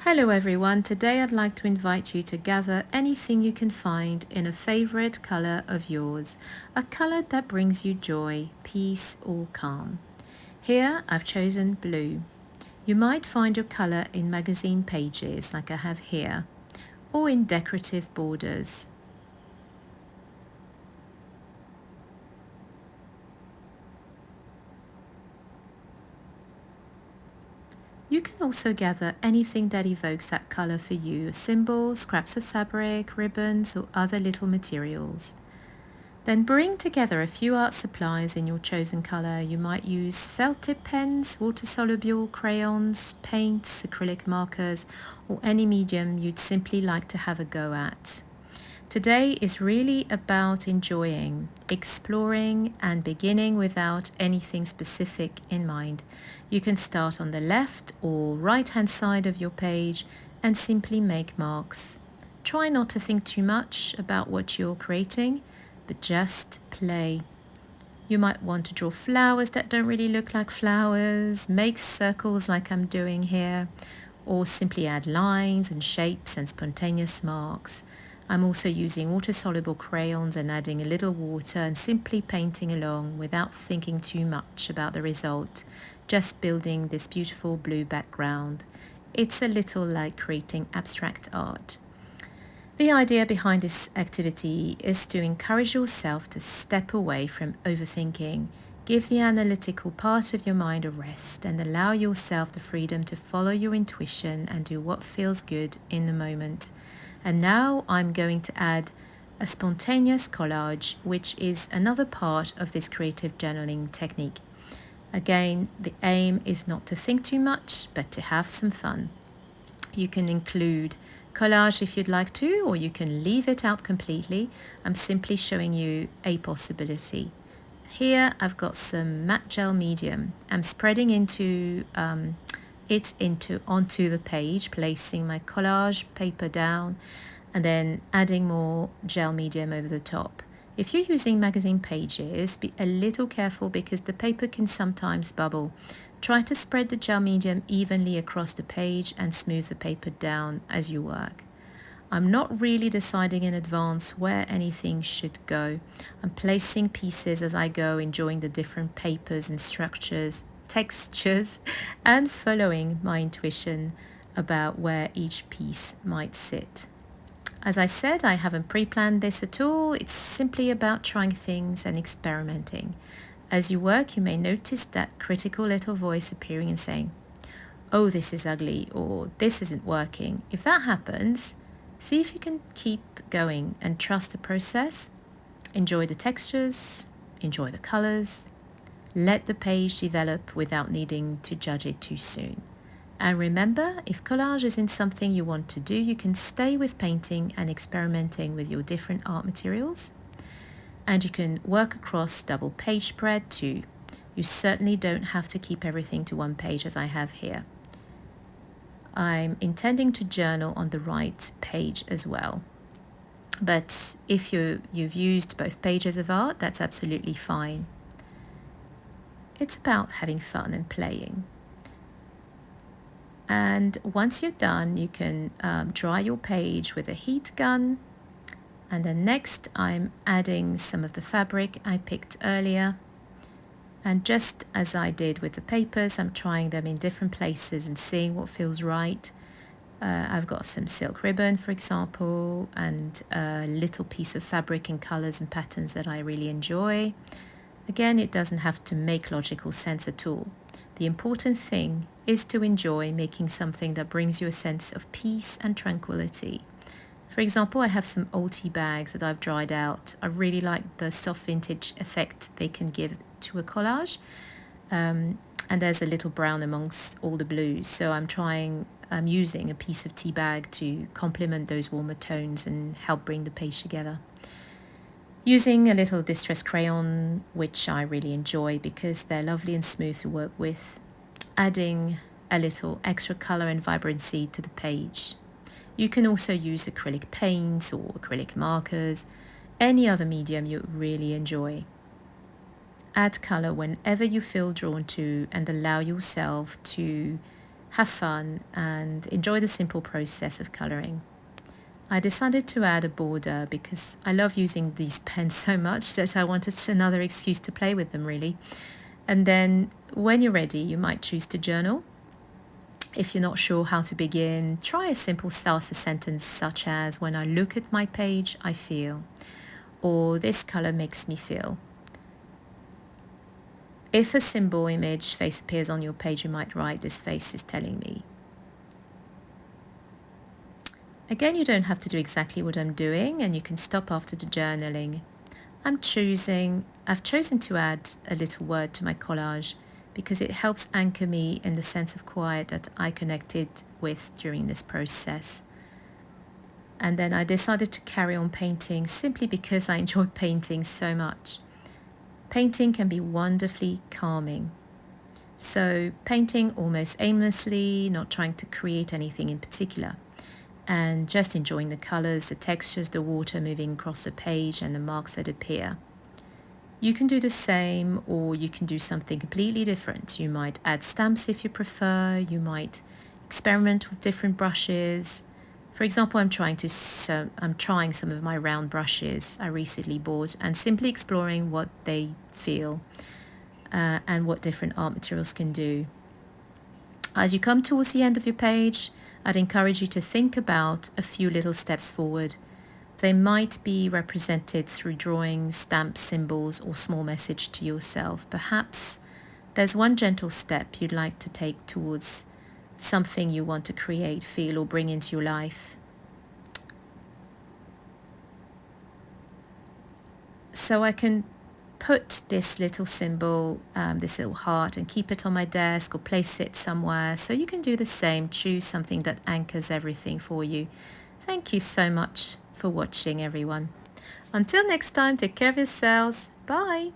Hello everyone, today I'd like to invite you to gather anything you can find in a favorite color of yours, a color that brings you joy, peace or calm. Here I've chosen blue. You might find your color in magazine pages like I have here, or in decorative borders. You can also gather anything that evokes that color for you, a symbol, scraps of fabric, ribbons or other little materials. Then bring together a few art supplies in your chosen color. You might use felt tip pens, water-soluble crayons, paints, acrylic markers, or any medium you'd simply like to have a go at. Today is really about enjoying, exploring, and beginning without anything specific in mind. You can start on the left or right-hand side of your page and simply make marks. Try not to think too much about what you're creating, but just play. You might want to draw flowers that don't really look like flowers, make circles like I'm doing here, or simply add lines and shapes and spontaneous marks. I'm also using water-soluble crayons and adding a little water and simply painting along without thinking too much about the result, just building this beautiful blue background. It's a little like creating abstract art. The idea behind this activity is to encourage yourself to step away from overthinking, give the analytical part of your mind a rest, and allow yourself the freedom to follow your intuition and do what feels good in the moment. And now I'm going to add a spontaneous collage, which is another part of this creative journaling technique. Again, the aim is not to think too much, but to have some fun. You can include collage if you'd like to, or you can leave it out completely. I'm simply showing you a possibility. Here I've got some matte gel medium. I'm spreading onto the page, placing my collage paper down and then adding more gel medium over the top. If you're using magazine pages, be a little careful because the paper can sometimes bubble. Try to spread the gel medium evenly across the page and smooth the paper down as you work. I'm not really deciding in advance where anything should go. I'm placing pieces as I go, enjoying the different papers and structures, textures, and following my intuition about where each piece might sit. As I said, I haven't pre-planned this at all. It's simply about trying things and experimenting. As you work, you may notice that critical little voice appearing and saying, "Oh, this is ugly," or "this isn't working." If that happens, see if you can keep going and trust the process. Enjoy the textures, enjoy the colors. Let the page develop without needing to judge it too soon. And remember, if collage isn't something you want to do, you can stay with painting and experimenting with your different art materials. And you can work across double page spread too. You certainly don't have to keep everything to one page as I have here. I'm intending to journal on the right page as well. But if you've used both pages of art, that's absolutely fine. It's about having fun and playing. And once you're done, you can dry your page with a heat gun. And then next, I'm adding some of the fabric I picked earlier. And just as I did with the papers, I'm trying them in different places and seeing what feels right. I've got some silk ribbon, for example, and a little piece of fabric in colors and patterns that I really enjoy. Again, it doesn't have to make logical sense at all. The important thing is to enjoy making something that brings you a sense of peace and tranquility. For example, I have some old tea bags that I've dried out. I really like the soft vintage effect they can give to a collage. And there's a little brown amongst all the blues. So I'm using a piece of tea bag to complement those warmer tones and help bring the page together. Using a little distress crayon, which I really enjoy because they're lovely and smooth to work with. Adding a little extra color and vibrancy to the page. You can also use acrylic paints or acrylic markers, any other medium you really enjoy. Add color whenever you feel drawn to and allow yourself to have fun and enjoy the simple process of colouring. I decided to add a border because I love using these pens so much that I wanted another excuse to play with them, really. And then when you're ready, you might choose to journal. If you're not sure how to begin, try a simple starter sentence such as, when I look at my page, I feel, or this colour makes me feel. If a symbol, image, face appears on your page, you might write, this face is telling me. Again, you don't have to do exactly what I'm doing, and you can stop after the journaling. I've chosen to add a little word to my collage because it helps anchor me in the sense of quiet that I connected with during this process. And then I decided to carry on painting simply because I enjoy painting so much. Painting can be wonderfully calming. So painting almost aimlessly, not trying to create anything in particular, and just enjoying the colours, the textures, the water moving across the page and the marks that appear. You can do the same, or you can do something completely different. You might add stamps if you prefer. You might experiment with different brushes. For example, I'm trying some of my round brushes I recently bought and simply exploring what they feel and what different art materials can do. As you come towards the end of your page, I'd encourage you to think about a few little steps forward. They might be represented through drawings, stamps, symbols, or small message to yourself. Perhaps there's one gentle step you'd like to take towards something you want to create, feel, or bring into your life. So I can put this little symbol, this little heart, and keep it on my desk or place it somewhere. So you can do the same. Choose something that anchors everything for you. Thank you so much for watching, everyone. Until next time, take care of yourselves. Bye.